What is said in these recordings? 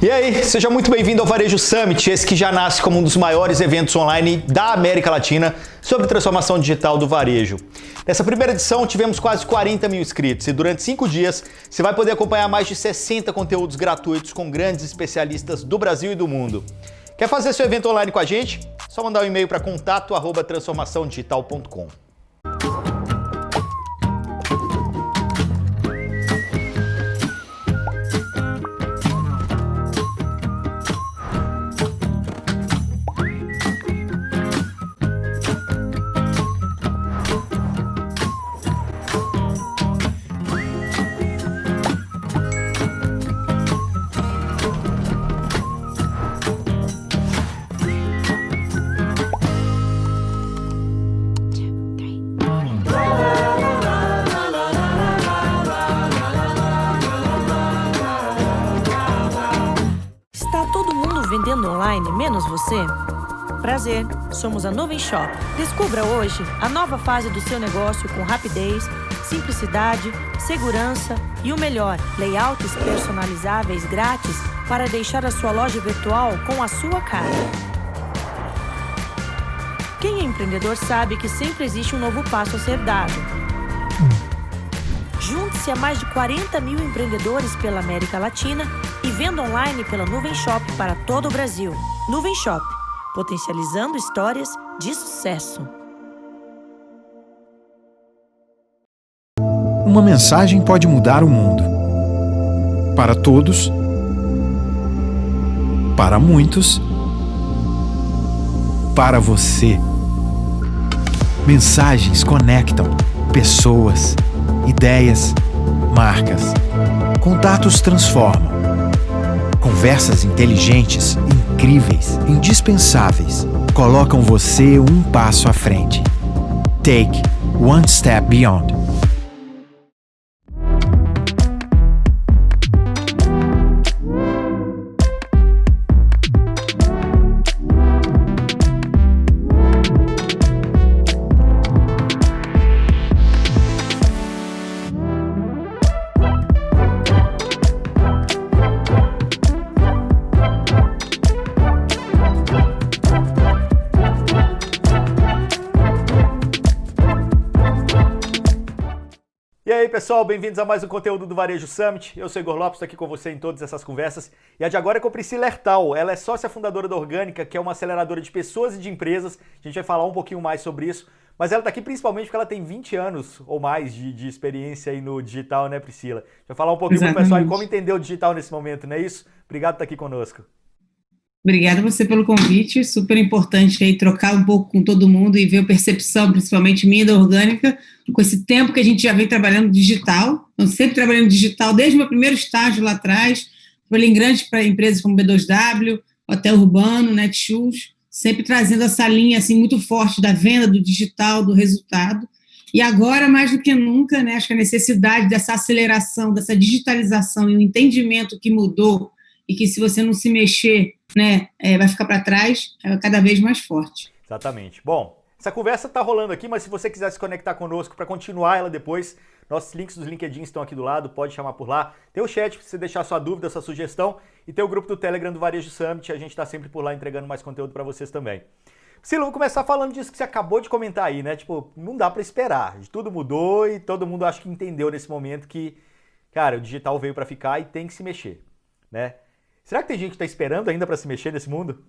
E aí, seja muito bem-vindo ao Varejo Summit, esse que já nasce como um dos maiores eventos online da América Latina sobre transformação digital do varejo. Nessa primeira edição, tivemos quase 40 mil inscritos e durante 5 dias você vai poder acompanhar mais de 60 conteúdos gratuitos com grandes especialistas do Brasil e do mundo. Quer fazer seu evento online com a gente? Só mandar um e-mail para contato@transformaçãodigital.com. Vendendo online, menos você? Prazer, somos a Nuvem Shop. Descubra hoje a nova fase do seu negócio com rapidez, simplicidade, segurança e o melhor, layouts personalizáveis grátis para deixar a sua loja virtual com a sua cara. Quem é empreendedor sabe que sempre existe um novo passo a ser dado. Junte-se a mais de 40 mil empreendedores pela América Latina e venda online pela Nuvem Shop para todo o Brasil. Nuvem Shop, potencializando histórias de sucesso. Uma mensagem pode mudar o mundo. Para todos, para muitos, para você. Mensagens conectam pessoas, ideias, marcas. Contatos transformam. Conversas inteligentes, incríveis, indispensáveis, colocam você um passo à frente. Take one step beyond. E aí pessoal, bem-vindos a mais um conteúdo do Varejo Summit. Eu sou Igor Lopes, estou aqui com você em todas essas conversas. E a de agora é com a Priscila Hertal. Ela é sócia fundadora da Orgânica, que é uma aceleradora de pessoas e de empresas. A gente vai falar um pouquinho mais sobre isso. Mas ela está aqui principalmente porque ela tem 20 anos ou mais de experiência aí no digital, né, Priscila? A gente vai falar um pouquinho para o pessoal e como entender o digital nesse momento, não é isso? Obrigado por estar aqui conosco. Obrigada a você pelo convite, super importante aí trocar um pouco com todo mundo e ver a percepção, principalmente minha da Orgânica, com esse tempo que a gente já vem trabalhando digital, então sempre trabalhando digital, desde o meu primeiro estágio lá atrás, trabalhei em grandes empresas como B2W, Hotel Urbano, Netshoes, sempre trazendo essa linha assim, muito forte da venda, do digital, do resultado, e agora, mais do que nunca, né, acho que a necessidade dessa aceleração, dessa digitalização e o entendimento que mudou, e que se você não se mexer, né, vai ficar para trás, é cada vez mais forte. Exatamente. Bom, essa conversa está rolando aqui, mas se você quiser se conectar conosco para continuar ela depois, nossos links dos LinkedIn estão aqui do lado, pode chamar por lá. Tem o chat para você deixar sua dúvida, sua sugestão, e tem o grupo do Telegram do Varejo Summit, a gente está sempre por lá entregando mais conteúdo para vocês também. Priscila, vou começar falando disso que você acabou de comentar aí, né? Tipo, não dá para esperar, tudo mudou e todo mundo acho que entendeu nesse momento que, cara, o digital veio para ficar e tem que se mexer, né? Será que tem gente que está esperando ainda para se mexer nesse mundo?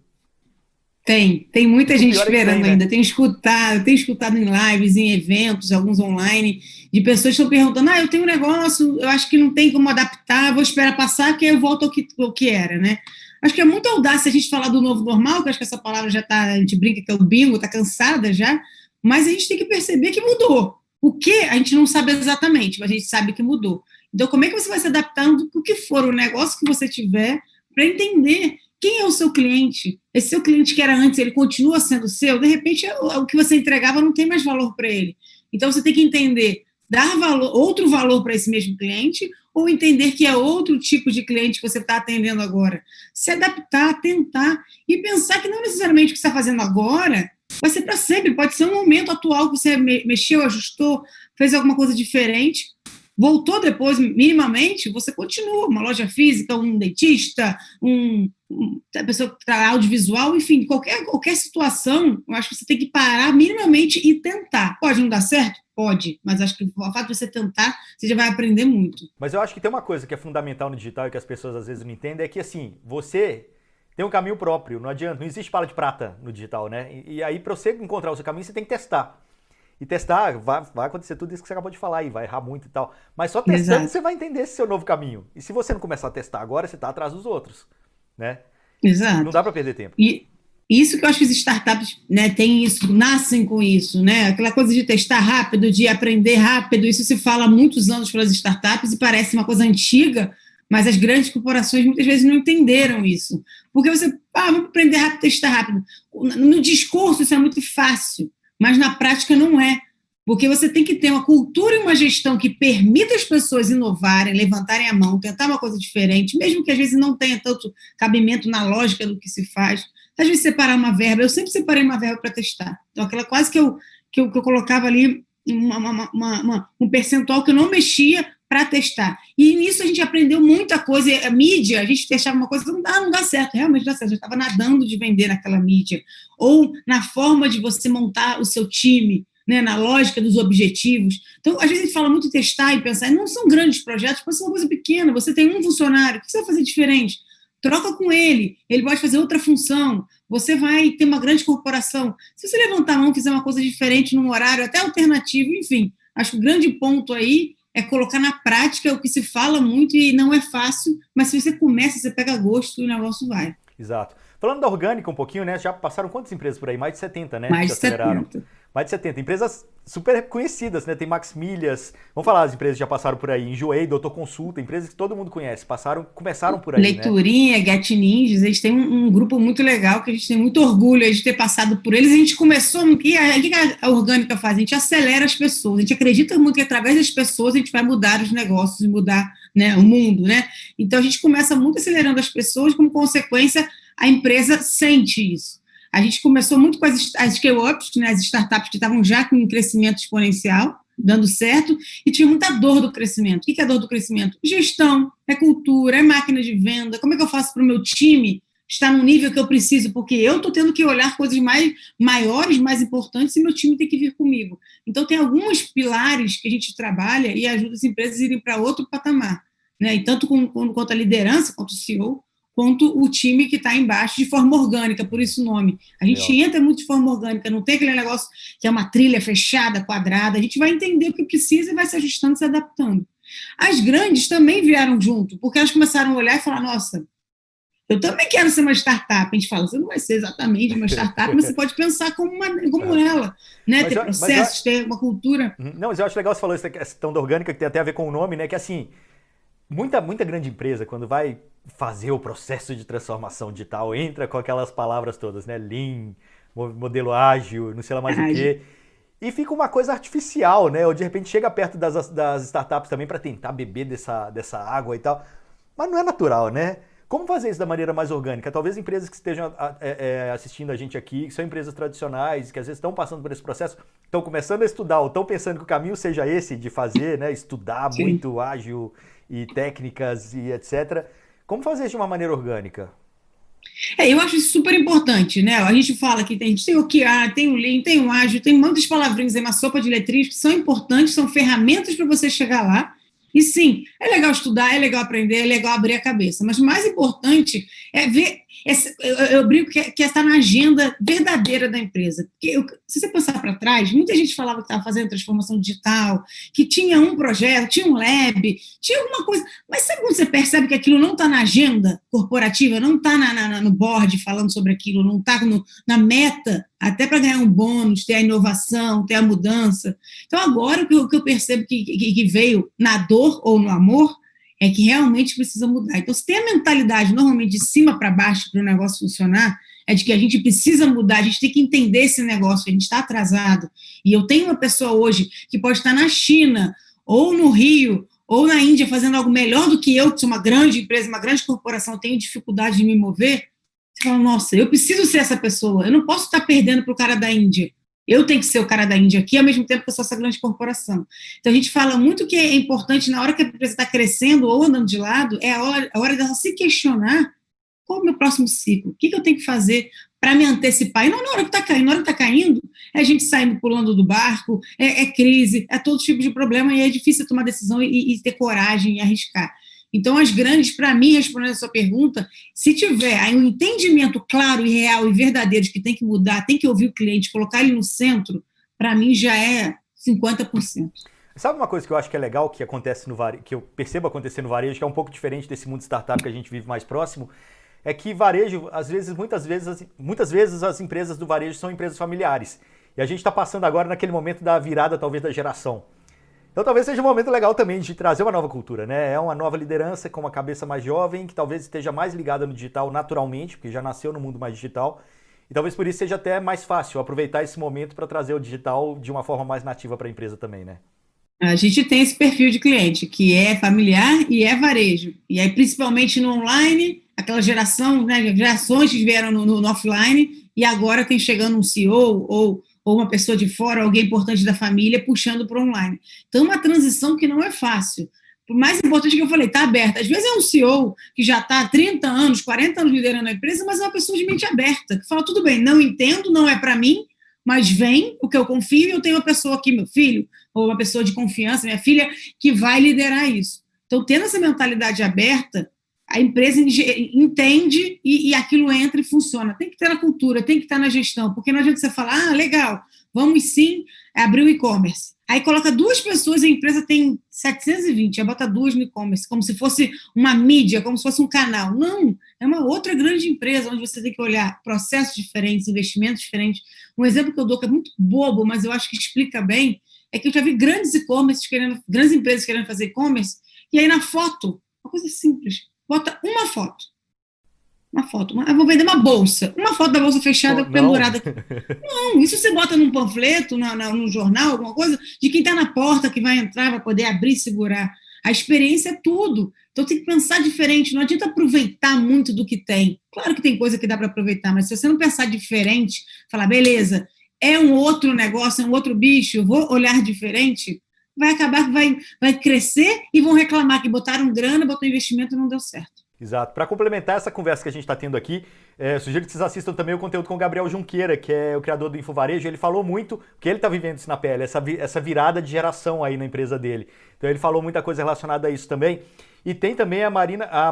Tem muita gente esperando né? ainda. Tenho escutado em lives, em eventos, alguns online, de pessoas que estão perguntando, eu tenho um negócio, eu acho que não tem como adaptar, vou esperar passar, que aí eu volto ao que era, né? Acho que é muita audácia a gente falar do novo normal, que acho que essa palavra já está, a gente brinca que é o bingo, está cansada já, mas a gente tem que perceber que mudou. O que a gente não sabe exatamente, mas a gente sabe que mudou. Então, como é que você vai se adaptando o que for o negócio que você tiver para entender quem é o seu cliente? Esse seu cliente que era antes, ele continua sendo seu? De repente, o que você entregava não tem mais valor para ele. Então, você tem que entender, dar outro valor para esse mesmo cliente ou entender que é outro tipo de cliente que você está atendendo agora. Se adaptar, tentar e pensar que não necessariamente o que você está fazendo agora vai ser para sempre, pode ser um momento atual que você mexeu, ajustou, fez alguma coisa diferente, voltou depois, minimamente, você continua, uma loja física, um dentista, a pessoa que está audiovisual, enfim, qualquer situação, eu acho que você tem que parar minimamente e tentar. Pode não dar certo? Pode, mas acho que o fato de você tentar, você já vai aprender muito. Mas eu acho que tem uma coisa que é fundamental no digital e que as pessoas às vezes não entendem, é que assim, você tem um caminho próprio, não adianta, não existe bala de prata no digital, né? E aí, para você encontrar o seu caminho, você tem que testar. E testar, vai acontecer tudo isso que você acabou de falar aí, vai errar muito e tal. Mas só testando Exato. você vai entender esse seu novo caminho. E se você não começar a testar agora, você está atrás dos outros, né? Exato. Não dá para perder tempo. E isso que eu acho que as startups, né, têm isso, nascem com isso, né? Aquela coisa de testar rápido, de aprender rápido, isso se fala há muitos anos pelas startups e parece uma coisa antiga, mas as grandes corporações muitas vezes não entenderam isso. Porque você, vamos aprender rápido, testar rápido. No discurso isso é muito fácil, mas na prática não é. Porque você tem que ter uma cultura e uma gestão que permita as pessoas inovarem, levantarem a mão, tentar uma coisa diferente, mesmo que às vezes não tenha tanto cabimento na lógica do que se faz. Às vezes separar uma verba, eu sempre separei uma verba para testar. Então, aquela quase que eu colocava ali um percentual que eu não mexia para testar. E nisso a gente aprendeu muita coisa. A mídia, a gente testava uma coisa, não dá certo, realmente não dá certo. Eu estava nadando de vender naquela mídia. Ou na forma de você montar o seu time, né, na lógica dos objetivos. Então, às vezes a gente fala muito em testar e pensar, não são grandes projetos, pode ser uma coisa pequena, você tem um funcionário, o que você vai fazer diferente? Troca com ele pode fazer outra função, você vai ter uma grande corporação. Se você levantar a mão e fizer uma coisa diferente num horário até alternativo, enfim, acho que o grande ponto aí é colocar na prática o que se fala muito e não é fácil, mas se você começa, você pega gosto e o negócio vai. Exato. Falando da Orgânica um pouquinho, né? Já passaram quantas empresas por aí? Mais de 70, né? Mais que de 70. Mais de 70. Empresas super conhecidas, né? Tem Max Milhas. Vamos falar das empresas que já passaram por aí. Enjoei, Doutor Consulta, empresas que todo mundo conhece. Começaram por aí, Leiturinha, né? Get Ninjas, eles têm um grupo muito legal que a gente tem muito orgulho de ter passado por eles. A gente começou... O que a Orgânica faz? A gente acelera as pessoas. A gente acredita muito que através das pessoas a gente vai mudar os negócios e mudar, né, o mundo, né? Então a gente começa muito acelerando as pessoas, como consequência a empresa sente isso. A gente começou muito com as scale-ups, né, as startups que estavam já com um crescimento exponencial, dando certo, e tinha muita dor do crescimento. O que é a dor do crescimento? Gestão, é cultura, é máquina de venda. Como é que eu faço para o meu time estar no nível que eu preciso? Porque eu estou tendo que olhar coisas maiores, mais importantes, e meu time tem que vir comigo. Então, tem alguns pilares que a gente trabalha e ajuda as empresas a irem para outro patamar, né? E tanto quanto a liderança, quanto o CEO, quanto o time que está embaixo, de forma orgânica, por isso o nome. A gente entra muito de forma orgânica, não tem aquele negócio que é uma trilha fechada, quadrada, a gente vai entender o que precisa e vai se ajustando, se adaptando. As grandes também vieram junto, porque elas começaram a olhar e falar, nossa, eu também quero ser uma startup. A gente fala, você não vai ser exatamente uma startup, mas você pode pensar como ela, né? Ter processos, ter uma cultura. Não, mas eu acho legal você falou essa questão da orgânica, que tem até a ver com o nome, né? Que assim, muita grande empresa, quando vai fazer o processo de transformação digital, entra com aquelas palavras todas, né? Lean, modelo ágil, não sei lá mais o quê. E fica uma coisa artificial, né? Ou de repente chega perto das startups também para tentar beber dessa água e tal. Mas não é natural, né? Como fazer isso da maneira mais orgânica? Talvez empresas que estejam assistindo a gente aqui, que são empresas tradicionais, que às vezes estão passando por esse processo, estão começando a estudar, ou estão pensando que o caminho seja esse de fazer, né? Estudar Sim. muito ágil e técnicas e etc. Como fazer isso de uma maneira orgânica? Eu acho isso super importante, né? A gente fala que a gente tem o OKR, tem o Lean, tem o ágil, tem muitas palavrinhas aí, uma sopa de letrinhas que são importantes, são ferramentas para você chegar lá. E sim, é legal estudar, é legal aprender, é legal abrir a cabeça, mas o mais importante é ver, eu brinco que é estar na agenda verdadeira da empresa. Porque se você pensar para trás, muita gente falava que estava fazendo transformação digital, que tinha um projeto, tinha um lab, tinha alguma coisa, mas sabe quando você percebe que aquilo não está na agenda corporativa, não está no board falando sobre aquilo, não está na meta, até para ganhar um bônus, ter a inovação, ter a mudança. Então, agora o que eu percebo que veio na dor ou no amor é que realmente precisa mudar. Então, se tem a mentalidade normalmente de cima para baixo para o negócio funcionar, é de que a gente precisa mudar, a gente tem que entender esse negócio, a gente está atrasado. E eu tenho uma pessoa hoje que pode estar na China, ou no Rio, ou na Índia, fazendo algo melhor do que eu, que sou uma grande empresa, uma grande corporação, tenho dificuldade de me mover. Você fala, nossa, eu preciso ser essa pessoa, eu não posso estar perdendo para o cara da Índia. Eu tenho que ser o cara da Índia aqui, ao mesmo tempo que eu sou essa grande corporação. Então, a gente fala muito que é importante, na hora que a empresa está crescendo ou andando de lado, é a hora dela se questionar qual é o meu próximo ciclo, o que eu tenho que fazer para me antecipar, e não na hora que está caindo. Na hora que está caindo, é a gente saindo, pulando do barco, é crise, é todo tipo de problema, e é difícil tomar decisão e ter coragem e arriscar. Então, as grandes, para mim, respondendo a sua pergunta, se tiver aí um entendimento claro e real e verdadeiro de que tem que mudar, tem que ouvir o cliente, colocar ele no centro, para mim já é 50%. Sabe uma coisa que eu acho que é legal, que acontece no varejo, que eu percebo acontecer no varejo, que é um pouco diferente desse mundo startup que a gente vive mais próximo, é que varejo, às vezes, muitas vezes as empresas do varejo são empresas familiares. E a gente está passando agora naquele momento da virada, talvez, da geração. Então talvez seja um momento legal também de trazer uma nova cultura, né? É uma nova liderança com uma cabeça mais jovem, que talvez esteja mais ligada no digital naturalmente, porque já nasceu no mundo mais digital. E talvez por isso seja até mais fácil aproveitar esse momento para trazer o digital de uma forma mais nativa para a empresa também, né? A gente tem esse perfil de cliente, que é familiar e é varejo. E aí, principalmente no online, aquela geração, né, gerações que vieram no offline, e agora tem chegando um CEO ou uma pessoa de fora, alguém importante da família, puxando para o online. Então, é uma transição que não é fácil. O mais importante que eu falei, está aberta. Às vezes é um CEO que já está há 30 anos, 40 anos liderando a empresa, mas é uma pessoa de mente aberta, que fala, tudo bem, não entendo, não é para mim, mas vem, porque eu confio, e eu tenho uma pessoa aqui, meu filho, ou uma pessoa de confiança, minha filha, que vai liderar isso. Então, tendo essa mentalidade aberta, a empresa entende e aquilo entra e funciona. Tem que ter na cultura, tem que estar na gestão, porque não adianta você falar, legal, vamos sim abrir o e-commerce. Aí coloca 2 pessoas e a empresa tem 720, aí bota 2 no e-commerce, como se fosse uma mídia, como se fosse um canal. Não, é uma outra grande empresa, onde você tem que olhar processos diferentes, investimentos diferentes. Um exemplo que eu dou, que é muito bobo, mas eu acho que explica bem, é que eu já vi grandes e-commerces, grandes empresas querendo fazer e-commerce, e aí na foto, uma coisa simples, bota uma foto. Vou vender uma bolsa. Uma foto da bolsa fechada, pendurada. Não, isso você bota num panfleto, num jornal, alguma coisa, de quem está na porta, que vai entrar, vai poder abrir e segurar. A experiência é tudo. Então tem que pensar diferente. Não adianta aproveitar muito do que tem. Claro que tem coisa que dá para aproveitar, mas se você não pensar diferente, falar, beleza, é um outro negócio, é um outro bicho, eu vou olhar diferente, vai acabar que vai crescer e vão reclamar que botaram grana, botou investimento e não deu certo. Exato. Para complementar essa conversa que a gente está tendo aqui, sugiro que vocês assistam também o conteúdo com o Gabriel Junqueira, que é o criador do Infovarejo. Ele falou muito, porque ele está vivendo isso na pele, essa virada de geração aí na empresa dele. Então ele falou muita coisa relacionada a isso também. E tem também a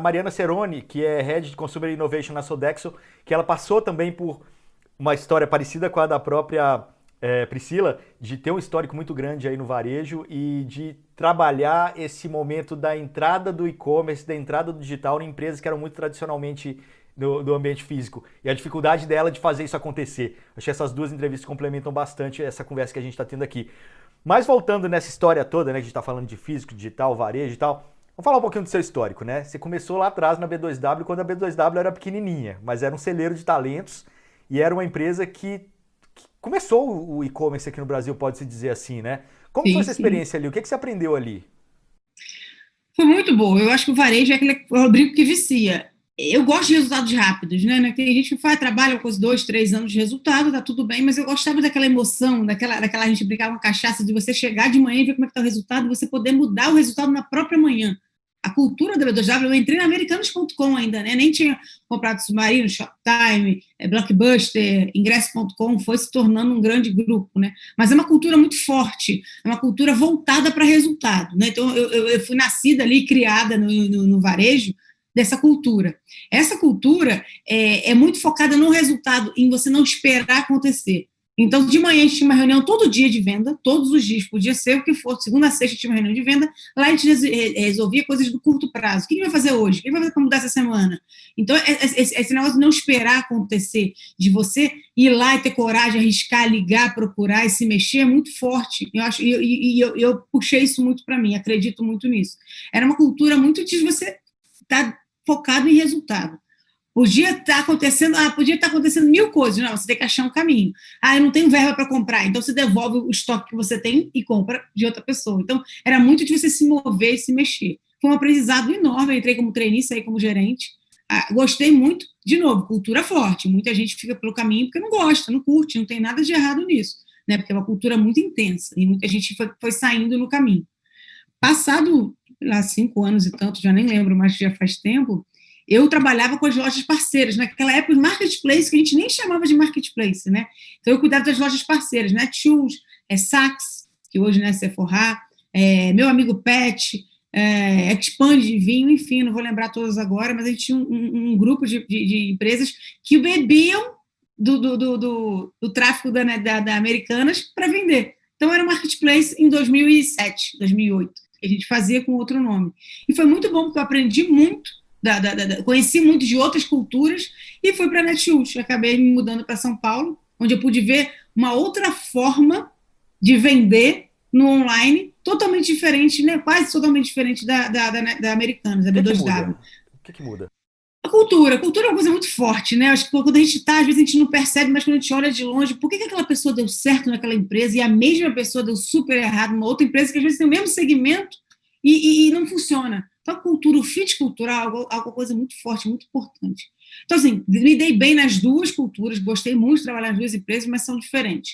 Mariana Ceroni, que é Head de Consumer Innovation na Sodexo, que ela passou também por uma história parecida com a da própria Priscila, de ter um histórico muito grande aí no varejo e de trabalhar esse momento da entrada do e-commerce, da entrada do digital em empresas que eram muito tradicionalmente do ambiente físico e a dificuldade dela de fazer isso acontecer. Acho que essas 2 entrevistas complementam bastante essa conversa que a gente está tendo aqui. Mas voltando nessa história toda, né, que a gente está falando de físico, digital, varejo e tal, vamos falar um pouquinho do seu histórico, né? Você começou lá atrás na B2W, quando a B2W era pequenininha, mas era um celeiro de talentos e era uma empresa que começou o e-commerce aqui no Brasil, pode-se dizer assim, né? Como foi essa experiência ali? O que você aprendeu ali? Foi muito boa. Eu acho que o varejo é aquele Rodrigo que vicia. Eu gosto de resultados rápidos, né? Tem gente que trabalha com os 2, 3 anos de resultado, tá tudo bem, mas eu gostava daquela emoção, daquela a gente brincava com cachaça, de você chegar de manhã e ver como é que tá o resultado, você poder mudar o resultado na própria manhã. A cultura da B2W, eu entrei na americanos.com ainda, né? Nem tinha comprado Submarino, Shoptime, Blockbuster, Ingresso.com, foi se tornando um grande grupo, né? Mas é uma cultura muito forte, é uma cultura voltada para resultado, né? Então, eu fui nascida ali, criada no varejo, dessa cultura. Essa cultura é muito focada no resultado, em você não esperar acontecer. Então, de manhã a gente tinha uma reunião todo dia de venda, todos os dias, podia ser o que for, segunda a sexta tinha uma reunião de venda, lá a gente resolvia coisas do curto prazo. O que a gente vai fazer hoje? O que a gente vai fazer para mudar essa semana? Então, esse negócio de não esperar acontecer, de você ir lá e ter coragem, arriscar, ligar, procurar e se mexer, é muito forte. Eu acho, eu puxei isso muito para mim, acredito muito nisso. Era uma cultura muito de você estar focado em resultado. Podia estar acontecendo 1000 coisas. Não, você tem que achar um caminho. Eu não tenho verba para comprar. Então, você devolve o estoque que você tem e compra de outra pessoa. Então, era muito de você se mover e se mexer. Foi um aprendizado enorme. Eu entrei como trainee, saí como gerente. Gostei muito. De novo, cultura forte. Muita gente fica pelo caminho porque não gosta, não curte, não tem nada de errado nisso. né? Porque é uma cultura muito intensa e muita gente foi saindo no caminho. Passado lá 5 anos e tanto, já nem lembro, mas já faz tempo, eu trabalhava com as lojas parceiras, naquela época, marketplace, que a gente nem chamava de marketplace, né? Então, eu cuidava das lojas parceiras, Netshoes, Saks, que hoje, né, Sephora, meu amigo Pet, Expand de vinho, enfim, não vou lembrar todas agora, mas a gente tinha um grupo de empresas que bebiam do tráfico da Americanas para vender. Então, era um marketplace em 2007, 2008, que a gente fazia com outro nome. E foi muito bom, porque eu aprendi muito, conheci muito de outras culturas, e fui para a Netshoes. Acabei me mudando para São Paulo, onde eu pude ver uma outra forma de vender no online, totalmente diferente, né? Quase totalmente diferente da Americanas, da B2W. O que muda? A cultura é uma coisa muito forte, né? Acho que quando a gente está, às vezes a gente não percebe, mas quando a gente olha de longe, por que aquela pessoa deu certo naquela empresa e a mesma pessoa deu super errado numa outra empresa que às vezes tem o mesmo segmento e não funciona? Então, a cultura, o fit cultural é uma coisa muito forte, muito importante. Então, assim, me dei bem nas duas culturas, gostei muito de trabalhar nas duas empresas, mas são diferentes.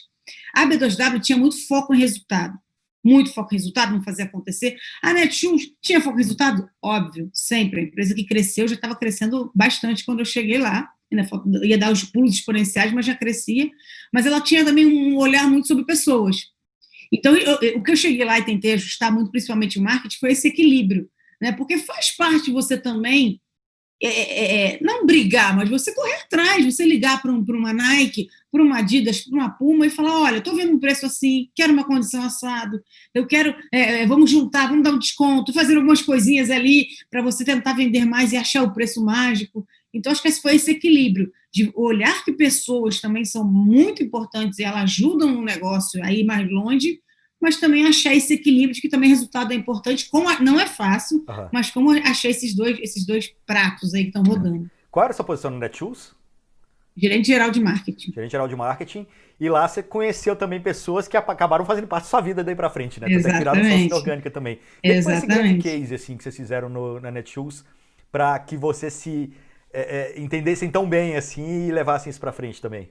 A B2W tinha muito foco em resultado. Muito foco em resultado, não fazer acontecer. A Netshoes tinha foco em resultado? Óbvio, sempre. A empresa que cresceu já estava crescendo bastante quando eu cheguei lá. Ia dar os pulos exponenciais, mas já crescia. Mas ela tinha também um olhar muito sobre pessoas. Então, o que eu cheguei lá e tentei ajustar muito, principalmente o marketing, foi esse equilíbrio, né? Porque faz parte você também não brigar, mas você correr atrás, você ligar para uma Nike, para uma Adidas, para uma Puma e falar, olha, estou vendo um preço assim, quero uma condição assado, eu quero, vamos juntar, vamos dar um desconto, fazer algumas coisinhas ali para você tentar vender mais e achar o preço mágico. Então, acho que esse foi esse equilíbrio de olhar que pessoas também são muito importantes e elas ajudam no negócio a ir mais longe, mas também achar esse equilíbrio de que também resultado é importante, não é fácil, mas como achar esses dois pratos aí que estão rodando. Qual era a sua posição no Netshoes? Gerente geral de marketing. Gerente geral de marketing. E lá você conheceu também pessoas que acabaram fazendo parte da sua vida daí pra frente, né? Exatamente. Viraram sócia orgânica também. Exatamente. Foi esse grande case assim, que vocês fizeram na Netshoes para que você se entendessem tão bem assim e levassem isso pra frente também?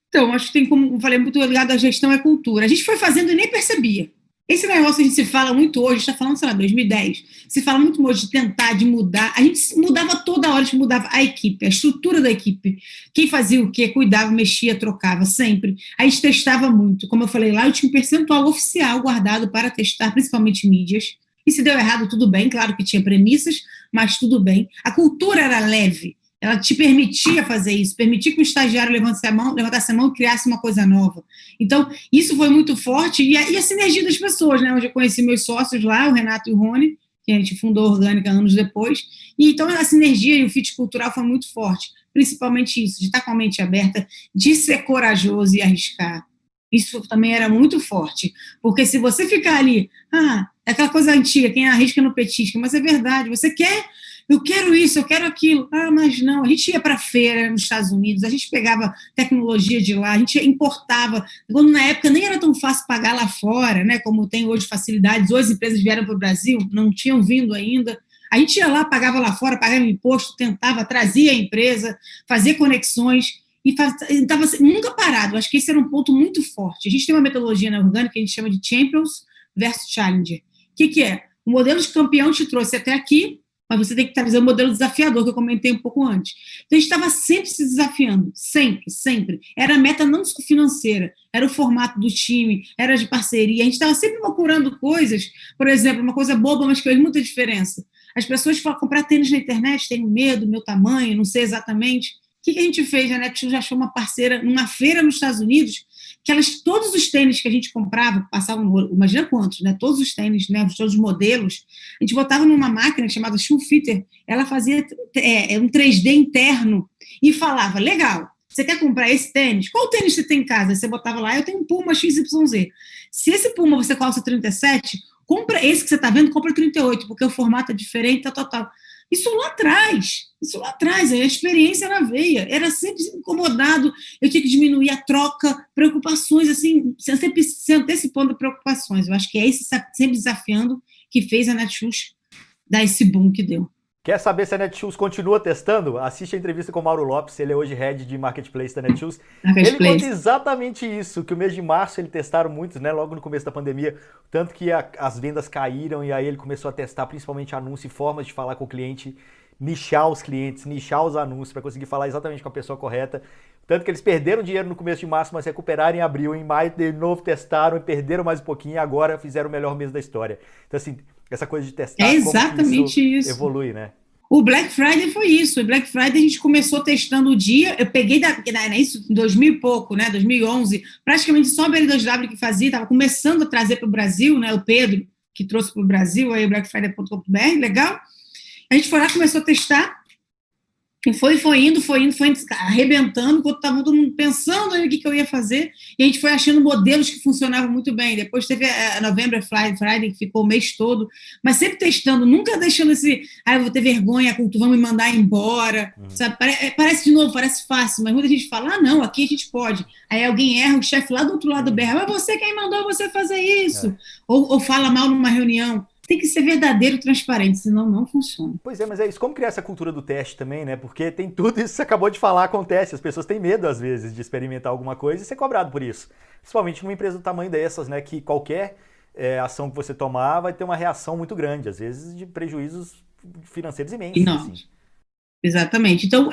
Então, acho que tem, como eu falei, muito ligado à gestão e à cultura. A gente foi fazendo e nem percebia. Esse negócio que a gente se fala muito hoje, a gente está falando, sei lá, 2010, se fala muito hoje de tentar, de mudar. A gente mudava toda hora, a gente mudava a equipe, a estrutura da equipe. Quem fazia o quê? Cuidava, mexia, trocava, sempre. A gente testava muito. Como eu falei lá, eu tinha um percentual oficial guardado para testar, principalmente mídias. E se deu errado, tudo bem, claro que tinha premissas, mas tudo bem. A cultura era leve. Ela te permitia fazer isso, permitia que o estagiário levantasse a mão e criasse uma coisa nova. Então, isso foi muito forte, e a sinergia das pessoas, né? Onde eu conheci meus sócios lá, o Renato e o Rony, que a gente fundou a Orgânica anos depois, e então a sinergia e o fit cultural foi muito forte, principalmente isso, de estar com a mente aberta, de ser corajoso e arriscar. Isso também era muito forte, porque se você ficar ali, é aquela coisa antiga, quem arrisca no petisco, mas é verdade, eu quero isso, eu quero aquilo. Mas não, a gente ia para a feira nos Estados Unidos, a gente pegava tecnologia de lá, a gente importava, quando na época nem era tão fácil pagar lá fora, né, como tem hoje facilidades, hoje as empresas vieram para o Brasil, não tinham vindo ainda, a gente ia lá, pagava lá fora, pagava imposto, tentava, trazia a empresa, fazia conexões, e estava nunca parado. Acho que esse era um ponto muito forte. A gente tem uma metodologia na Orgânica que a gente chama de Champions versus Challenger. O que é? O modelo de campeão te trouxe até aqui, mas você tem que trazer o modelo desafiador, que eu comentei um pouco antes. Então, a gente estava sempre se desafiando, sempre. Era a meta não só financeira, era o formato do time, era de parceria. A gente estava sempre procurando coisas, por exemplo, uma coisa boba, mas que fez muita diferença. As pessoas falam, comprar tênis na internet, tenho medo, meu tamanho, não sei exatamente. O que a gente fez? A Netshoes já achou uma parceira numa feira nos Estados Unidos, que todos os tênis que a gente comprava, passavam, imagina quantos, né? Todos os tênis, né? Todos os modelos, a gente botava numa máquina chamada Shoe Fitter, ela fazia um 3D interno e falava, legal, você quer comprar esse tênis? Qual tênis você tem em casa? Você botava lá, eu tenho um Puma XYZ. Se esse Puma você calça 37, compra esse que você está vendo, compra 38, porque o formato é diferente, tal. Isso lá atrás, a experiência na veia, era sempre incomodado, eu tinha que diminuir a troca, preocupações, assim, sempre se antecipando preocupações. Eu acho que é esse sempre desafiando que fez a Netshoes dar esse boom que deu. Quer saber se a Netshoes continua testando? Assiste a entrevista com o Mauro Lopes, ele é hoje head de Marketplace da Netshoes. Ele conta exatamente isso, que o mês de março eles testaram muitos, né, logo no começo da pandemia, tanto que as vendas caíram e aí ele começou a testar principalmente anúncio e formas de falar com o cliente, nichar os clientes, nichar os anúncios para conseguir falar exatamente com a pessoa correta. Tanto que eles perderam dinheiro no começo de março, mas recuperaram em abril, em maio de novo testaram e perderam mais um pouquinho e agora fizeram o melhor mês da história. Então assim, essa coisa de testar, é exatamente como isso evolui, né? O Black Friday foi isso. O Black Friday a gente começou testando o dia. Eu peguei isso em 2000 e pouco, né? 2011. Praticamente só a BL2W que fazia. Estava começando a trazer para o Brasil, né? O Pedro que trouxe para o Brasil aí o blackfriday.com.br, legal. A gente foi lá, começou a testar. E foi indo, arrebentando, enquanto estava todo mundo pensando aí o que eu ia fazer, e a gente foi achando modelos que funcionavam muito bem. Depois teve a November Friday, que ficou o mês todo, mas sempre testando, nunca deixando eu vou ter vergonha, vão me mandar embora, sabe? Parece de novo, parece fácil, mas muita gente fala, não, aqui a gente pode. Aí alguém erra, o chefe lá do outro lado berra, mas você quem mandou você fazer isso? Ou fala mal numa reunião. Tem que ser verdadeiro e transparente, senão não funciona. Pois é, mas é isso. Como criar essa cultura do teste também, né? Porque tem tudo isso que você acabou de falar, acontece. As pessoas têm medo, às vezes, de experimentar alguma coisa e ser cobrado por isso. Principalmente numa empresa do tamanho dessas, né? Que qualquer ação que você tomar vai ter uma reação muito grande, às vezes de prejuízos financeiros imensos. Não. Assim. Exatamente. Então,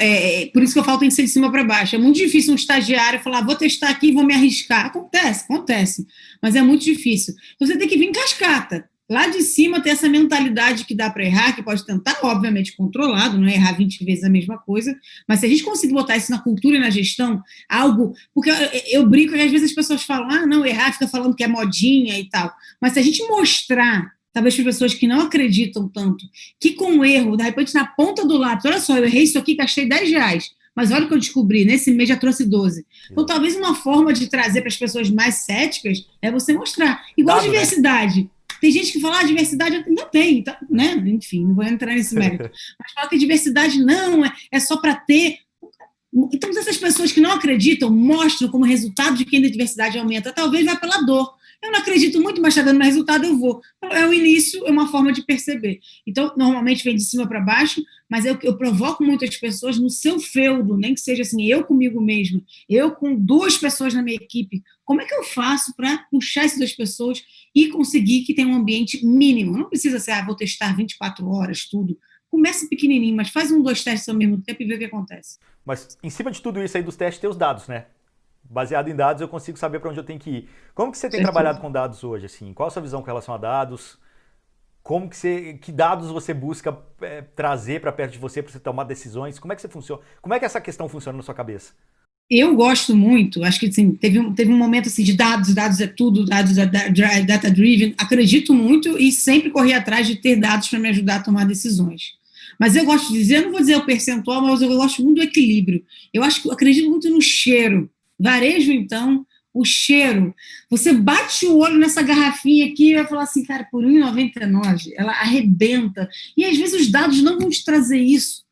por isso que eu falo tem que ser de cima para baixo. É muito difícil um estagiário falar, vou testar aqui e vou me arriscar. Acontece. Mas é muito difícil. Então, você tem que vir em cascata. Lá de cima tem essa mentalidade que dá para errar, que pode tentar, obviamente, controlado, não é errar 20 vezes a mesma coisa, mas se a gente conseguir botar isso na cultura e na gestão, algo... Porque eu brinco que às vezes as pessoas falam, não, errar, fica falando que é modinha e tal. Mas se a gente mostrar, talvez para pessoas que não acreditam tanto, que com o erro, de repente, na ponta do lápis, olha só, eu errei isso aqui, gastei R$10, mas olha o que eu descobri, nesse mês já trouxe 12. Então, talvez uma forma de trazer para as pessoas mais céticas é você mostrar. Igual a diversidade. Né? Tem gente que fala, diversidade não tem, tá, né? Enfim, não vou entrar nesse mérito. Mas fala que diversidade não, é só para ter. Então, essas pessoas que não acreditam mostram como resultado de que a diversidade aumenta. Talvez vá pela dor. Eu não acredito muito, mas está dando resultado, eu vou. É o início, é uma forma de perceber. Então, normalmente vem de cima para baixo, mas eu provoco muitas pessoas no seu feudo, nem que seja assim, eu comigo mesmo, eu com 2 pessoas na minha equipe. Como é que eu faço para puxar essas 2 pessoas e conseguir que tenha um ambiente mínimo? Não precisa ser, vou testar 24 horas, tudo. Começa pequenininho, mas faz 1, 2 testes ao mesmo tempo e vê o que acontece. Mas em cima de tudo isso aí dos testes, tem os dados, né? Baseado em dados, eu consigo saber para onde eu tenho que ir. Como que você tem trabalhado com dados hoje? Assim? Qual a sua visão com relação a dados? Que dados você busca trazer para perto de você para você tomar decisões? Como é que você funciona? Como é que essa questão funciona na sua cabeça? Eu gosto muito, acho que assim, teve um momento assim, de dados é tudo, dados é data-driven, acredito muito e sempre corri atrás de ter dados para me ajudar a tomar decisões. Mas eu gosto de dizer, eu não vou dizer o percentual, mas eu gosto muito do equilíbrio. Eu acredito muito no cheiro. Varejo, então, o cheiro. Você bate o olho nessa garrafinha aqui e vai falar assim, cara, por R$1,99, ela arrebenta. E às vezes os dados não vão te trazer isso.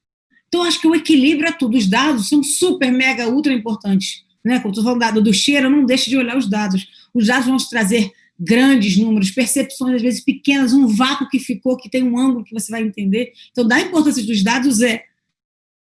Então, eu acho que o equilíbrio é tudo. Os dados são super, mega, ultra importantes. Né? Quando eu estou falando do cheiro, não deixe de olhar os dados. Os dados vão te trazer grandes números, percepções, às vezes pequenas, um vácuo que ficou, que tem um ângulo que você vai entender. Então, da importância dos dados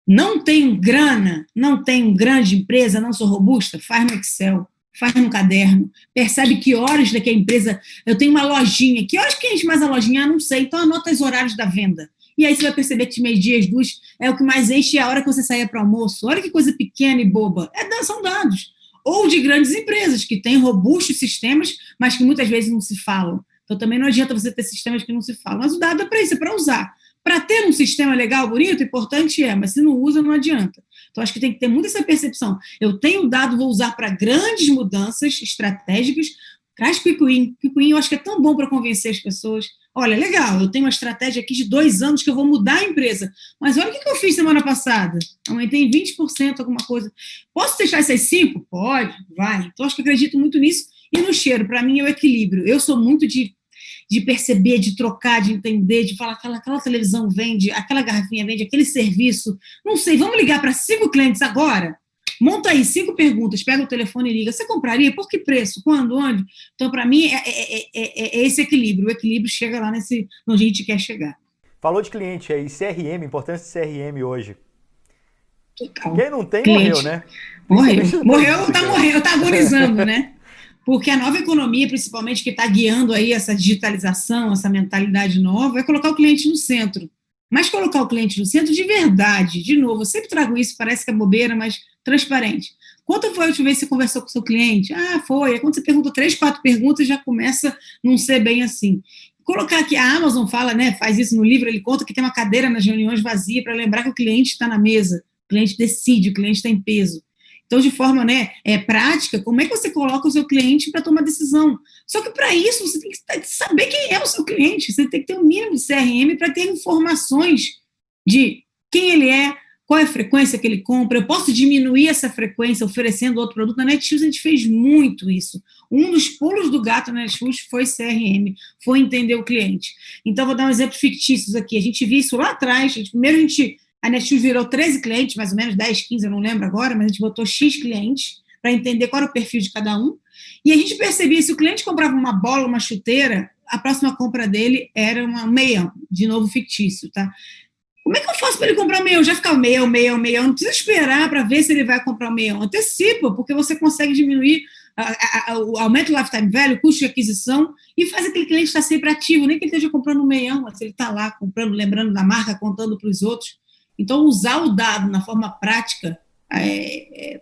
não tenho grana, não tenho grande empresa, não sou robusta, faz no Excel, faz no caderno, percebe que horas daqui a empresa, eu tenho uma lojinha, que horas que enche mais a lojinha? Não sei, então anota os horários da venda. E aí você vai perceber que de meio-dia, às 2, é o que mais enche a hora que você saia para o almoço. Olha que coisa pequena e boba. São dados. Ou de grandes empresas, que têm robustos sistemas, mas que muitas vezes não se falam. Então também não adianta você ter sistemas que não se falam. Mas o dado é para isso, é para usar. Para ter um sistema legal, bonito, importante mas se não usa, não adianta. Então, acho que tem que ter muito essa percepção. Eu tenho dado, vou usar para grandes mudanças estratégicas. Traz Quick Win. Quick Win eu acho que é tão bom para convencer as pessoas. Olha, legal, eu tenho uma estratégia aqui de 2 anos que eu vou mudar a empresa. Mas olha o que eu fiz semana passada. Aumentei em 20% alguma coisa. Posso deixar essas 5? Pode, vai. Então, acho que eu acredito muito nisso. E no cheiro, para mim, é o equilíbrio. Eu sou muito de perceber, de trocar, de entender, de falar aquela televisão vende, aquela garrafinha vende, aquele serviço, não sei, vamos ligar para 5 clientes agora? Monta aí 5 perguntas, pega o telefone e liga. Você compraria? Por que preço? Quando? Onde? Então, para mim, é esse equilíbrio. O equilíbrio chega lá onde a gente quer chegar. Falou de cliente aí, CRM, importância de CRM hoje. Total. Quem não tem, Cliente. morreu, né? Morreu, tá agonizando, né? Porque a nova economia, principalmente, que está guiando aí essa digitalização, essa mentalidade nova, é colocar o cliente no centro. Mas colocar o cliente no centro de verdade, de novo, eu sempre trago isso, parece que é bobeira, mas transparente. Quanto foi a última vez que você conversou com o seu cliente? Ah, foi. Aí quando você pergunta 3, 4 perguntas, já começa a não ser bem assim. Colocar aqui, a Amazon fala, né, faz isso no livro, ele conta que tem uma cadeira nas reuniões vazia para lembrar que o cliente está na mesa, o cliente decide, o cliente está em peso. Então, de forma, né, prática, como é que você coloca o seu cliente para tomar decisão? Só que para isso você tem que saber quem é o seu cliente, você tem que ter um mínimo de CRM para ter informações de quem ele é, qual é a frequência que ele compra, eu posso diminuir essa frequência oferecendo outro produto. Na Netshoes a gente fez muito isso. Um dos pulos do gato na Netshoes foi CRM, foi entender o cliente. Então, vou dar um exemplo fictício aqui. A gente viu isso lá atrás, a Netshoes virou 13 clientes, mais ou menos 10, 15, eu não lembro agora, mas a gente botou X clientes para entender qual era o perfil de cada um. E a gente percebia, se o cliente comprava uma bola, uma chuteira, a próxima compra dele era um meião, de novo fictício, tá? Como é que eu faço para ele comprar o meião? Já ficar meião, não precisa esperar para ver se ele vai comprar o meião. Antecipa, porque você consegue diminuir o aumento do lifetime value, o custo de aquisição, e faz aquele cliente estar sempre ativo, nem que ele esteja comprando um meião, mas ele está lá comprando, lembrando da marca, contando para os outros. Então, usar o dado na forma prática,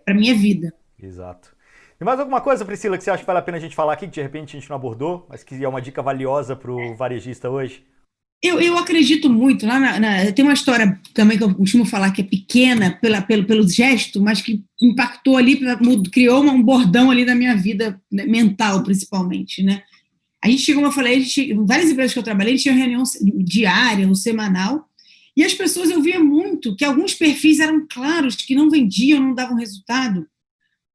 para mim, é vida. Exato. E mais alguma coisa, Priscila, que você acha que vale a pena a gente falar aqui, que de repente a gente não abordou, mas que é uma dica valiosa para o varejista hoje? Eu acredito muito. Tem uma história também que eu costumo falar que é pequena pelo gesto, mas que impactou ali, criou um bordão ali na minha vida mental, principalmente, né? A gente, como eu falei, em várias empresas que eu trabalhei, a gente tinha reunião diária ou semanal, e as pessoas, eu via muito que alguns perfis eram claros, que não vendiam, não davam resultado,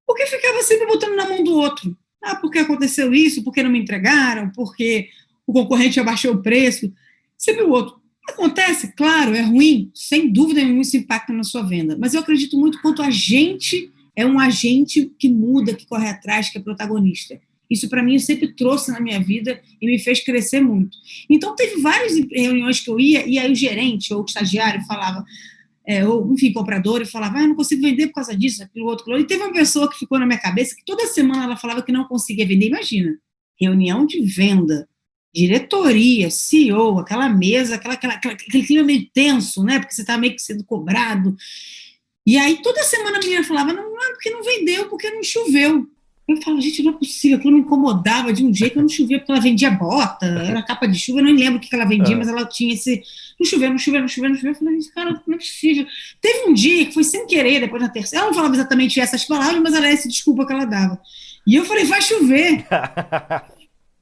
porque ficava sempre botando na mão do outro. Ah, porque aconteceu isso, porque não me entregaram, porque o concorrente abaixou o preço. Sempre o outro. Acontece, claro, é ruim, sem dúvida nenhuma isso impacta na sua venda, mas eu acredito muito quanto a gente é um agente que muda, que corre atrás, que é protagonista. Isso, para mim, eu sempre trouxe na minha vida e me fez crescer muito. Então, teve várias reuniões que eu ia, e aí o gerente ou o estagiário falava, ou, enfim, comprador, e falava, eu não consigo vender por causa disso, aquilo, outro. E teve uma pessoa que ficou na minha cabeça que toda semana ela falava que não conseguia vender. Imagina, reunião de venda, diretoria, CEO, aquela mesa, aquele clima meio tenso, né? Porque você está meio que sendo cobrado. E aí, toda semana a menina falava, não, porque não vendeu, porque não choveu. Eu falava, gente, não é possível, aquilo me incomodava de um jeito, não chovia, porque ela vendia bota, era capa de chuva, eu não lembro o que ela vendia, mas ela tinha esse, não choveu. Eu falei, gente, cara, não é possível. Teve um dia que foi sem querer, depois na terceira, ela não falava exatamente essas palavras, mas era essa desculpa que ela dava. E eu falei, vai chover.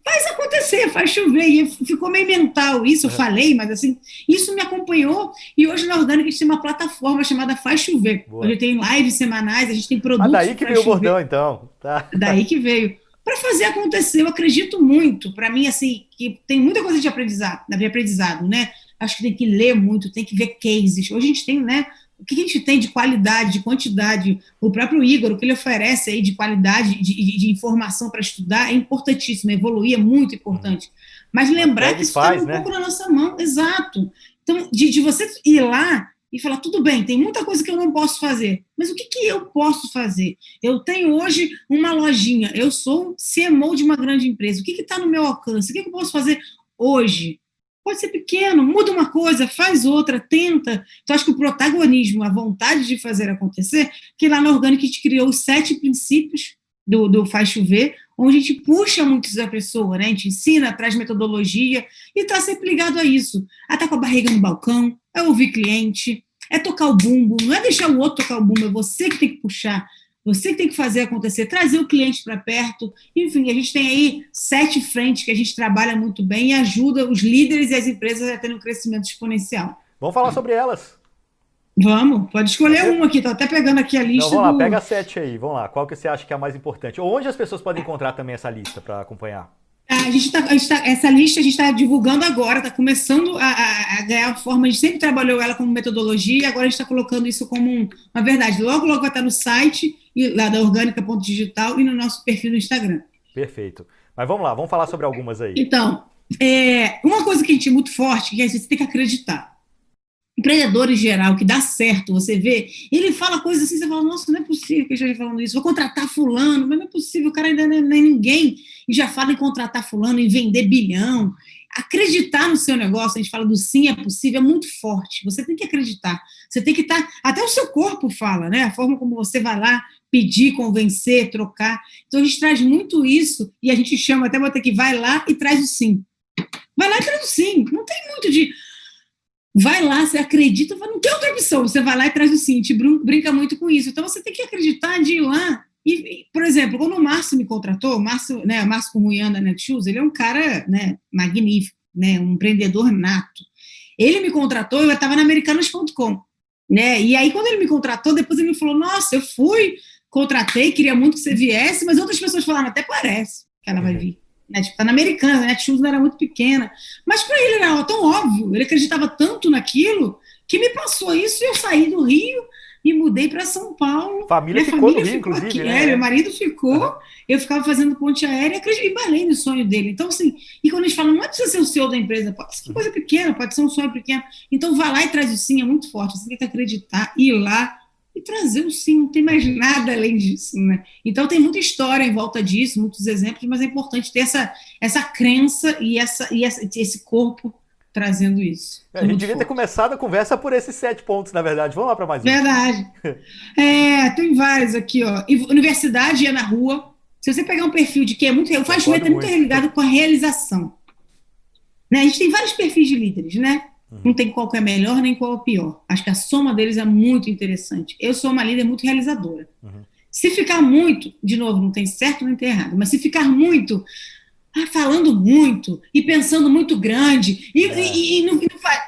Faz acontecer, faz chover, e ficou meio mental isso, eu falei, mas assim, isso me acompanhou, e hoje na Orgânica a gente tem uma plataforma chamada Faz Chover. Boa. Hoje tem lives semanais, a gente tem produtos. Daí que veio o bordão, então. Tá. Daí que veio. Para fazer acontecer, eu acredito muito, para mim, assim, que tem muita coisa de aprendizado, né? Acho que tem que ler muito, tem que ver cases. Hoje a gente tem, né? O que a gente tem de qualidade, de quantidade, o próprio Igor, o que ele oferece aí de qualidade, de informação para estudar é importantíssimo, evoluir é muito importante. Mas lembrar que isso está um pouco na nossa mão, exato. Então, de você ir lá e falar, tudo bem, tem muita coisa que eu não posso fazer, mas o que eu posso fazer? Eu tenho hoje uma lojinha, eu sou CMO de uma grande empresa, o que está no meu alcance? O que eu posso fazer hoje? Pode ser pequeno, muda uma coisa, faz outra, tenta. Então, acho que o protagonismo, a vontade de fazer acontecer, que lá na Orgânica a gente criou os 7 princípios do Faz Chover, onde a gente puxa muito da pessoa, né? A gente ensina, traz metodologia e está sempre ligado a isso. A estar com a barriga no balcão, é ouvir cliente, é tocar o bumbo, não é deixar o outro tocar o bumbo, é você que tem que puxar. Você que tem que fazer acontecer, trazer o cliente para perto. Enfim, a gente tem aí 7 frentes que a gente trabalha muito bem e ajuda os líderes e as empresas a terem um crescimento exponencial. Vamos falar sobre elas. Vamos, pode escolher uma aqui, estou até pegando aqui a lista. Então, vamos lá, pega 7 aí, vamos lá. Qual que você acha que é a mais importante? Ou onde as pessoas podem encontrar também essa lista para acompanhar? Essa lista a gente está divulgando agora, está começando a ganhar forma, a gente sempre trabalhou ela como metodologia, e agora a gente está colocando isso como uma verdade. Logo vai estar no site, lá da Orgânica.digital e no nosso perfil no Instagram. Perfeito. Mas vamos lá, vamos falar sobre algumas aí. Então, Uma coisa que a gente é muito forte, que é você tem que acreditar. Empreendedor em geral, que dá certo, você vê, ele fala coisas assim, você fala, nossa, não é possível que eu esteja falando isso, vou contratar fulano, mas não é possível, o cara ainda não é ninguém, e já fala em contratar fulano, em vender bilhão. Acreditar no seu negócio, a gente fala do sim é possível, é muito forte, você tem que acreditar, você tem que estar, até o seu corpo fala, né, a forma como você vai lá pedir, convencer, trocar, então a gente traz muito isso, e a gente chama, até botar aqui, vai lá e traz o sim. Vai lá e traz o sim, não tem muito de... Vai lá, você acredita, não tem outra opção, você vai lá e traz o sim, a gente brinca muito com isso, então você tem que acreditar de ir lá, e por exemplo, quando o Márcio me contratou, o Márcio com o Ruian da Netshoes, ele é um cara, né, magnífico, né, um empreendedor nato, ele me contratou, eu estava na Americanas.com, né, e aí quando ele me contratou, depois ele me falou, nossa, eu contratei, queria muito que você viesse, mas outras pessoas falaram, até parece que ela vai vir. Né, tipo, tá na Americanas, a Netshoes não era muito pequena, mas para ele era tão óbvio, ele acreditava tanto naquilo, que me passou isso e eu saí do Rio e mudei para São Paulo. Família ficou no Rio, inclusive, aqui, né? Meu marido ficou, eu ficava fazendo ponte aérea e embalei no sonho dele. Então, assim, e quando a gente fala, não é precisa ser o CEO da empresa, pode ser coisa pequena, pode ser um sonho pequeno. Então, vai lá e traz o sim, é muito forte, você tem que acreditar, ir lá e trazer o sim, não tem mais nada além disso, né? Então tem muita história em volta disso, muitos exemplos, mas é importante ter essa crença e esse corpo trazendo isso. A gente devia ter começado a conversa por esses 7 pontos, na verdade. Vamos lá para mais um. Verdade. Tem vários aqui, ó. Universidade é na rua. Se você pegar um perfil de quem é muito... O Faz-Vento é muito ligado com a realização. Né? A gente tem vários perfis de líderes, né? Não tem qual que é melhor nem qual é o pior. Acho que a soma deles é muito interessante. Eu sou uma líder muito realizadora. Se ficar muito, de novo, não tem certo nem tem errado, mas se ficar muito, falando muito e pensando muito grande e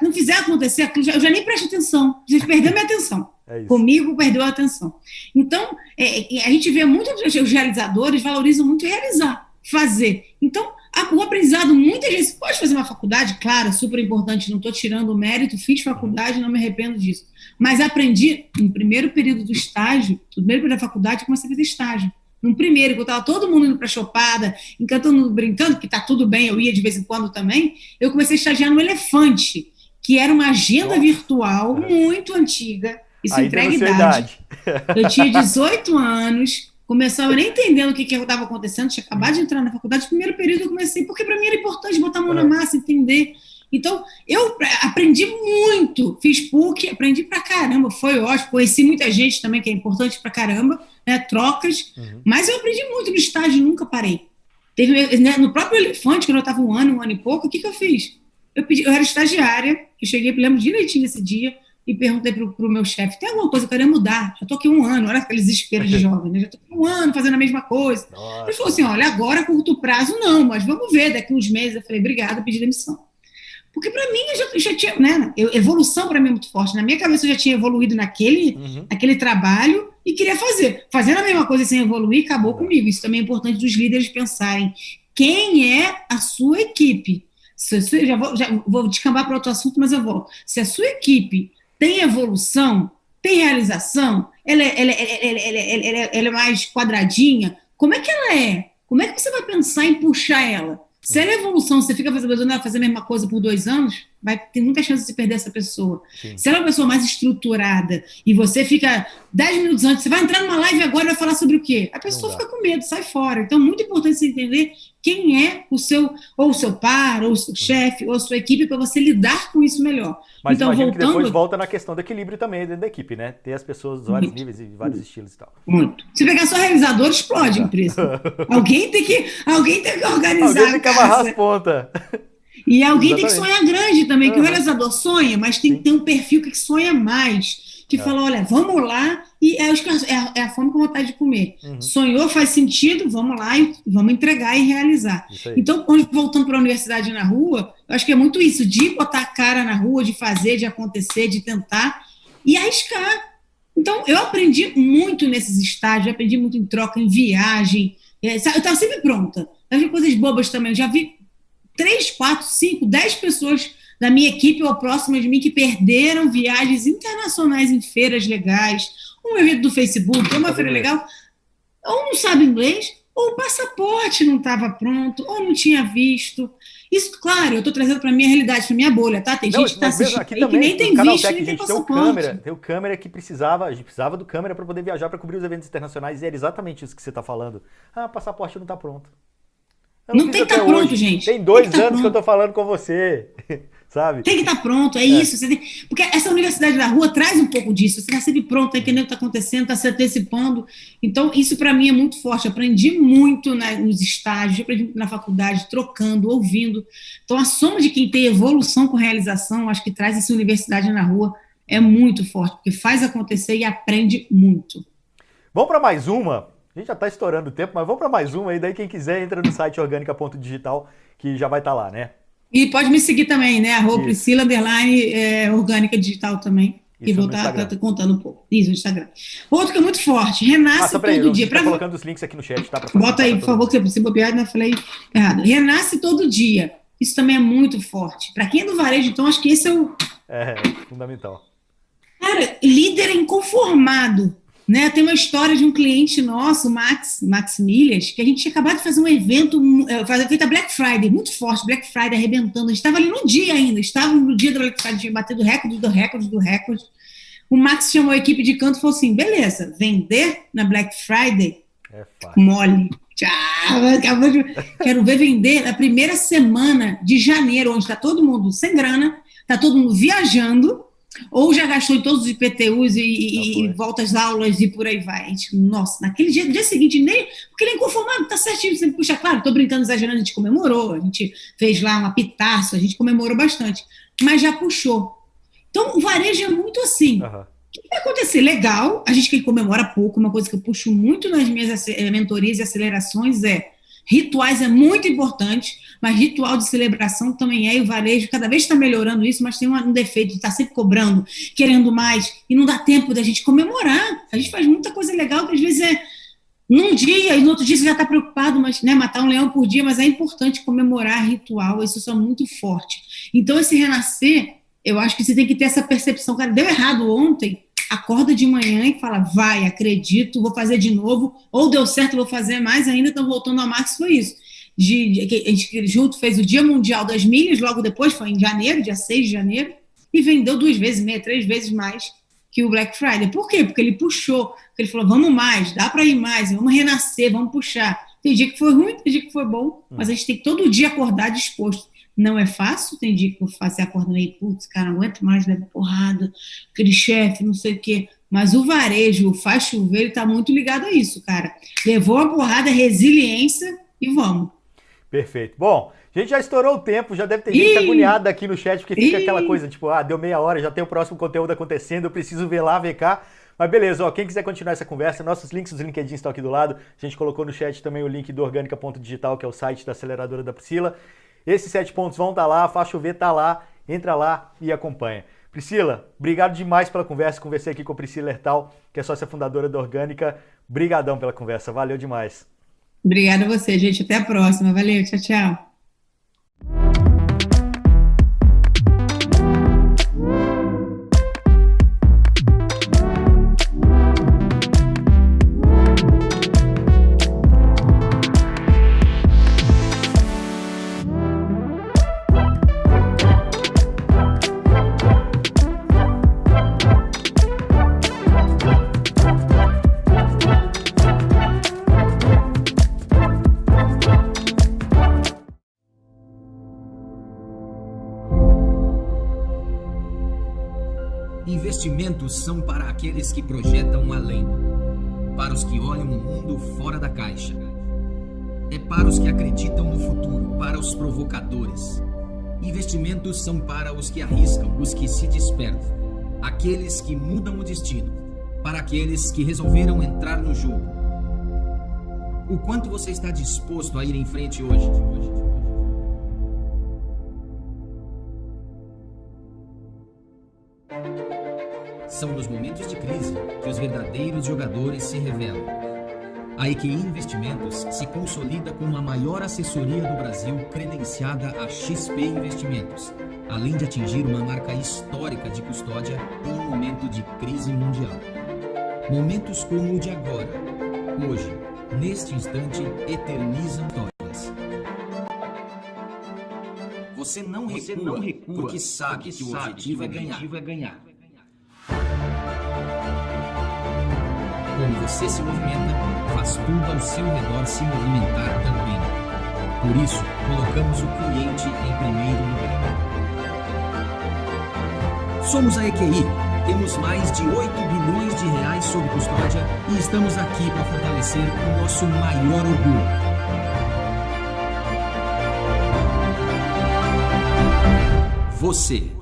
não fizer acontecer aquilo, eu já nem presto atenção. Vocês perderam minha atenção. Comigo perdeu a atenção. Então, a gente vê muito os realizadores valorizam muito realizar, fazer. Então, o aprendizado, muitas vezes, pode fazer uma faculdade, claro, super importante, não estou tirando o mérito, fiz faculdade, não me arrependo disso. Mas aprendi, no primeiro período do estágio, no primeiro período da faculdade, eu comecei a fazer estágio. No primeiro, que eu estava todo mundo indo para a chopada, encantando, brincando, que está tudo bem, eu ia de vez em quando também, eu comecei a estagiar no Elefante, que era uma agenda virtual muito antiga, isso entrega idade. Eu tinha 18 anos, começava nem entendendo o que estava acontecendo, tinha acabado de entrar na faculdade, no primeiro período eu comecei, porque para mim era importante botar a mão na massa, entender. Então, eu aprendi muito, fiz PUC, aprendi pra caramba, foi ótimo, conheci muita gente também, que é importante pra caramba, né, trocas, mas eu aprendi muito no estágio, nunca parei. No próprio Elefante, quando eu estava um ano e pouco, o que eu fiz? Eu era estagiária, eu cheguei, lembro direitinho desse dia, e perguntei pro meu chefe, tem alguma coisa que eu queria mudar? Já estou aqui 1 ano, olha aquele desespero de jovem, né? Já estou aqui 1 ano fazendo a mesma coisa. Nossa. Ele falou assim, olha, agora a curto prazo não, mas vamos ver, daqui uns meses. Eu falei, obrigada, pedi demissão. Porque para mim, eu já tinha, né? Evolução para mim é muito forte. Na minha cabeça eu já tinha evoluído naquele trabalho e queria fazer. Fazendo a mesma coisa sem evoluir, acabou comigo. Isso também é importante dos líderes pensarem quem é a sua equipe. Já vou descambar para outro assunto, mas eu volto. Se a sua equipe tem evolução, tem realização, ela é mais quadradinha, como é que ela é? Como é que você vai pensar em puxar ela? Se ela é evolução, você fica fazendo a mesma coisa por 2 anos, vai ter muita chance de perder essa pessoa. Sim. Se ela é uma pessoa mais estruturada e você fica 10 minutos antes, você vai entrar numa live agora e vai falar sobre o quê? A pessoa fica com medo, sai fora. Então, muito importante você entender quem é o seu par, ou o seu chefe, ou a sua equipe, para você lidar com isso melhor. Mas então, imagino que depois volta na questão do equilíbrio também dentro da equipe, né? Ter as pessoas dos vários níveis e vários estilos e tal. Muito. Se pegar só realizador, explode a empresa. Alguém tem que organizar. Alguém tem que amarrar as pontas. E alguém tem que sonhar grande também, que o realizador sonha, mas tem que ter um perfil que sonha mais, que fala, olha, vamos lá, e acho que é a fome com vontade de comer. Sonhou, faz sentido, vamos lá e vamos entregar e realizar. Então, voltando para a universidade na rua, eu acho que é muito isso, de botar a cara na rua, de fazer, de acontecer, de tentar e arriscar. Então, eu aprendi muito nesses estágios, eu aprendi muito em troca, em viagem, eu estava sempre pronta. Eu vi coisas bobas também, eu já vi 3, 4, 5, 10 pessoas da minha equipe ou próximas de mim que perderam viagens internacionais em feiras legais, um evento do Facebook, uma feira legal, ou não sabe inglês, ou o passaporte não estava pronto, ou não tinha visto. Isso, claro, eu estou trazendo para a minha realidade, para a minha bolha, tá? Tem gente que está assistindo aqui aí também, que nem tem visto, nem tem passaporte. Tem o câmera que precisava, a gente precisava do câmera para poder viajar, para cobrir os eventos internacionais, e era exatamente isso que você está falando. Passaporte não está pronto. Não tem que estar pronto, gente. Tem 2 anos que eu tô falando com você, sabe? Tem que estar pronto, é isso. Porque essa universidade da rua traz um pouco disso. Você está sempre pronto, tá entendendo o que está acontecendo, está se antecipando. Então, isso para mim é muito forte. Eu aprendi muito nos estágios, aprendi muito na faculdade, trocando, ouvindo. Então, a soma de quem tem evolução com realização, acho que traz essa universidade na rua, é muito forte, porque faz acontecer e aprende muito. Vamos para mais uma? A gente já está estourando o tempo, mas vamos para mais uma, e daí quem quiser entra no site orgânica.digital, que já vai estar lá, né? E pode me seguir também, né? Priscila _orgânica digital também. E vou estar contando um pouco. Isso, no Instagram. Outro que é muito forte, renasce todo dia. Tá colocando os links aqui no chat, tá? Bota aí, por favor, que se bobear, eu falei errado. Renasce todo dia. Isso também é muito forte. Para quem é do varejo, então, acho que esse é o... É, fundamental. Cara, líder inconformado. Né, tem uma história de um cliente nosso, Max Milhas, que a gente tinha acabado de fazer um evento, feito a Black Friday, muito forte, Black Friday arrebentando. A gente estava ali no dia ainda, estava no dia da Black Friday, tinha batido recorde do recorde. O Max chamou a equipe de canto e falou assim: beleza, vender na Black Friday mole. Tchau, quero ver vender na primeira semana de janeiro, onde está todo mundo sem grana, está todo mundo viajando. Ou já gastou em todos os IPTUs e volta às aulas e por aí vai. Gente, nossa, naquele dia, no dia seguinte, nem. Porque ele é inconformado, tá certinho, você puxa, claro, tô brincando, exagerando, a gente comemorou, a gente fez lá um apitaço, a gente comemorou bastante, mas já puxou. Então, o varejo é muito assim. O que vai acontecer? Legal, a gente que comemora pouco, uma coisa que eu puxo muito nas minhas mentorias e acelerações rituais é muito importante, mas ritual de celebração também é, e o varejo cada vez está melhorando isso, mas tem um defeito de estar sempre cobrando, querendo mais, e não dá tempo da gente comemorar. A gente faz muita coisa legal, que às vezes é num dia, e no outro dia você já está preocupado, mas matar um leão por dia, mas é importante comemorar ritual, isso é muito forte. Então, esse renascer, eu acho que você tem que ter essa percepção, cara, deu errado ontem, acorda de manhã e fala, vai, acredito, vou fazer de novo, ou deu certo, vou fazer mais ainda, então voltando ao Max, foi isso. A gente junto fez o Dia Mundial das Milhas, logo depois, foi em janeiro, dia 6 de janeiro, e vendeu 2 vezes meia, 3 vezes mais que o Black Friday. Por quê? Porque ele puxou, porque ele falou, vamos mais, dá para ir mais, vamos renascer, vamos puxar. Tem dia que foi ruim, tem dia que foi bom, mas a gente tem que todo dia acordar disposto. Não é fácil, tem dia que eu faço acordando aí, putz, cara, não aguento mais, leva porrada, aquele chefe, não sei o quê. Mas o varejo, o faz chover, ele tá muito ligado a isso, cara. Levou a porrada, resiliência e vamos. Perfeito. Bom, a gente já estourou o tempo, já deve ter gente agoniada aqui no chat, porque fica aquela coisa, tipo, deu meia hora, já tem o próximo conteúdo acontecendo, eu preciso ver lá, ver cá. Mas beleza, quem quiser continuar essa conversa, nossos links dos LinkedIn estão aqui do lado. A gente colocou no chat também o link do orgânica.digital, que é o site da aceleradora da Priscila. Esses 7 pontos vão estar lá, faz chover, tá lá, entra lá e acompanha. Priscila, obrigado demais pela conversa, conversei aqui com a Priscila Hertal, que é sócia fundadora da Orgânica. Brigadão pela conversa, valeu demais. Obrigada a você, gente, até a próxima, valeu, tchau, tchau. Investimentos são para aqueles que projetam além, para os que olham o mundo fora da caixa. É para os que acreditam no futuro, para os provocadores. Investimentos são para os que arriscam, os que se despertam, aqueles que mudam o destino, para aqueles que resolveram entrar no jogo. O quanto você está disposto a ir em frente hoje? São nos momentos de crise que os verdadeiros jogadores se revelam. A EQI Investimentos se consolida como a maior assessoria do Brasil credenciada a XP Investimentos, além de atingir uma marca histórica de custódia em um momento de crise mundial. Momentos como o de agora, hoje, neste instante, eternizam histórias. Você não recua porque sabe que o objetivo é ganhar. Quando você se movimenta, faz tudo ao seu redor se movimentar também. Por isso, colocamos o cliente em primeiro lugar. Somos a EQI. Temos mais de 8 bilhões de reais sob custódia e estamos aqui para fortalecer o nosso maior orgulho. Você.